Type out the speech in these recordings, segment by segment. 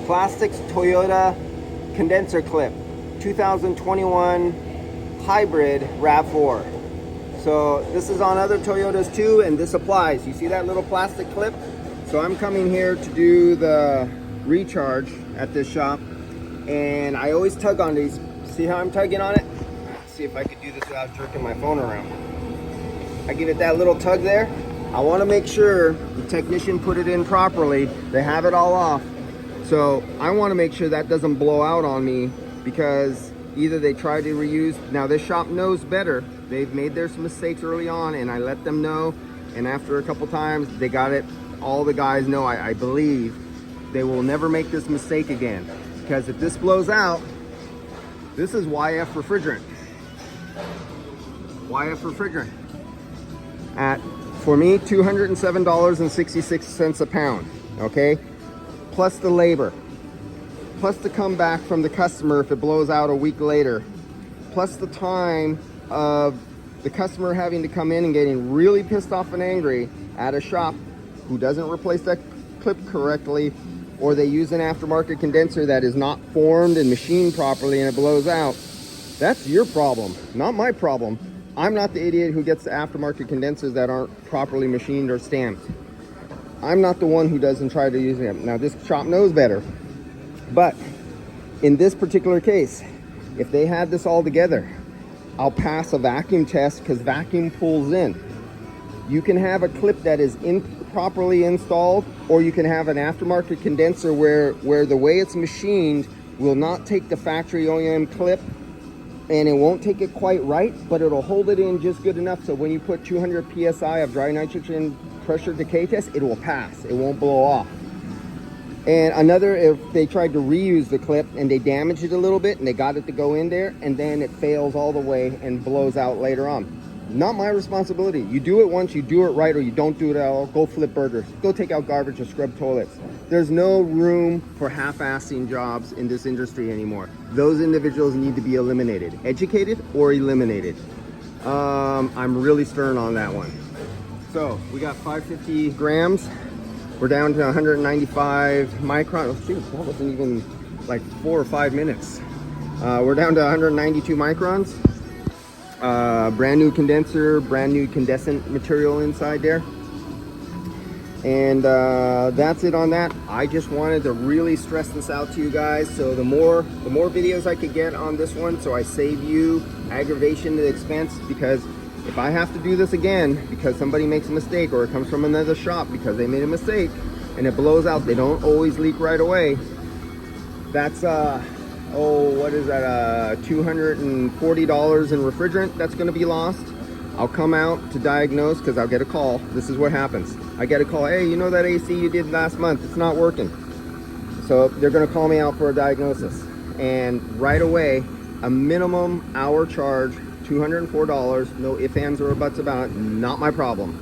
plastics Toyota condenser clip, 2021 hybrid RAV4. So this is on other Toyotas too, and this applies. You see that little plastic clip? So I'm coming here to do the recharge at this shop, and I always tug on these. See how I'm tugging on it? Let's see if I could do this without jerking my phone around. I give it that little tug there. I want to make sure the technician put it in properly. They have it all off. So I want to make sure that doesn't blow out on me, because either they try to reuse. Now this shop knows better. They've made their mistakes early on, and I let them know. And after a couple times, they got it. All the guys know, I believe, they will never make this mistake again. Because if this blows out, this is YF refrigerant. YF refrigerant. At, for me, $207.66 a pound, okay? Plus the labor, plus the comeback from the customer if it blows out a week later, plus the time of the customer having to come in and getting really pissed off and angry at a shop who doesn't replace that clip correctly, or they use an aftermarket condenser that is not formed and machined properly and it blows out. That's your problem, not my problem. I'm not the idiot who gets the aftermarket condensers that aren't properly machined or stamped. I'm not the one who doesn't try to use them. Now this shop knows better. But in this particular case, if they had this all together, I'll pass a vacuum test because vacuum pulls in. You can have a clip that is improperly installed, or you can have an aftermarket condenser where the way it's machined will not take the factory OEM clip, and it won't take it quite right, but it'll hold it in just good enough so when you put 200 psi of dry nitrogen pressure decay test, it will pass. It won't blow off. And another, if they tried to reuse the clip and they damaged it a little bit and they got it to go in there and then it fails all the way and blows out later on. Not my responsibility. You do it once, you do it right, or you don't do it at all. Go flip burgers, go take out garbage or scrub toilets. There's no room for half-assing jobs in this industry anymore. Those individuals need to be eliminated, educated or eliminated. I'm really stern on that one. So we got 550 grams. We're down to 195 microns. Oh, shoot, that wasn't even like 4 or 5 minutes. We're down to 192 microns. Brand new condenser, brand new condensant material inside there. And that's it on that. I just wanted to really stress this out to you guys. So the more videos I could get on this one, so I save you aggravation and expense, because if I have to do this again because somebody makes a mistake, or it comes from another shop because they made a mistake and it blows out, they don't always leak right away. That's what is that, $240 in refrigerant that's going to be lost. I'll come out to diagnose, because I'll get a call. This is what happens. I get a call, hey, you know that AC you did last month, it's not working. So they're going to call me out for a diagnosis, and right away, a minimum hour charge, $204, no ifs, ands, or buts about it, not my problem.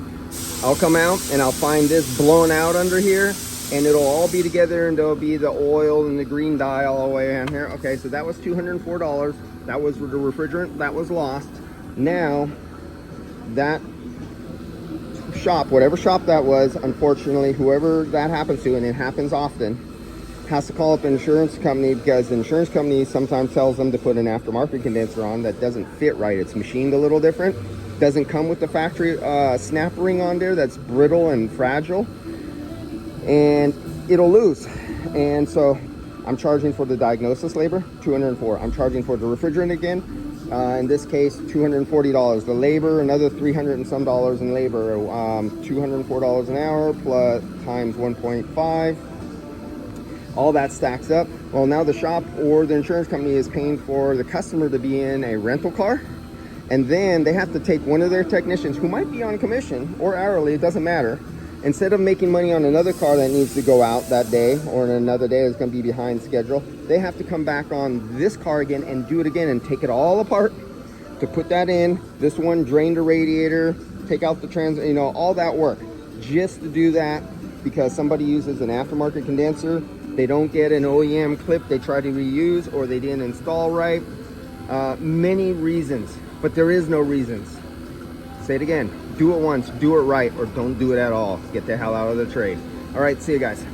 I'll come out and I'll find this blown out under here, and it'll all be together, and there'll be the oil and the green dye all the way in here. Okay, so that was $204. That was the refrigerant that was lost. Now, that shop, whatever shop that was, unfortunately, whoever that happens to, and it happens often, has to call up an insurance company, because the insurance company sometimes tells them to put an aftermarket condenser on that doesn't fit right. It's machined a little different. Doesn't come with the factory snap ring on there that's brittle and fragile, and it'll lose. And so I'm charging for the diagnosis labor, $204. I'm charging for the refrigerant again, in this case $240. The labor, another $300 and some in labor, $204 an hour plus times 1.5. all that stacks up. Well, now the shop or the insurance company is paying for the customer to be in a rental car, and then they have to take one of their technicians who might be on commission or hourly, it doesn't matter. Instead of making money on another car that needs to go out that day, or in another day is going to be behind schedule, they have to come back on this car again and do it again and take it all apart to put that in. This one, drain the radiator, take out the you know, all that work just to do that, because somebody uses an aftermarket condenser. They don't get an OEM clip they try to reuse, or they didn't install right. Many reasons, but there is no reasons. Say it again, do it once, do it right, or don't do it at all. Get the hell out of the trade. All right, see you guys.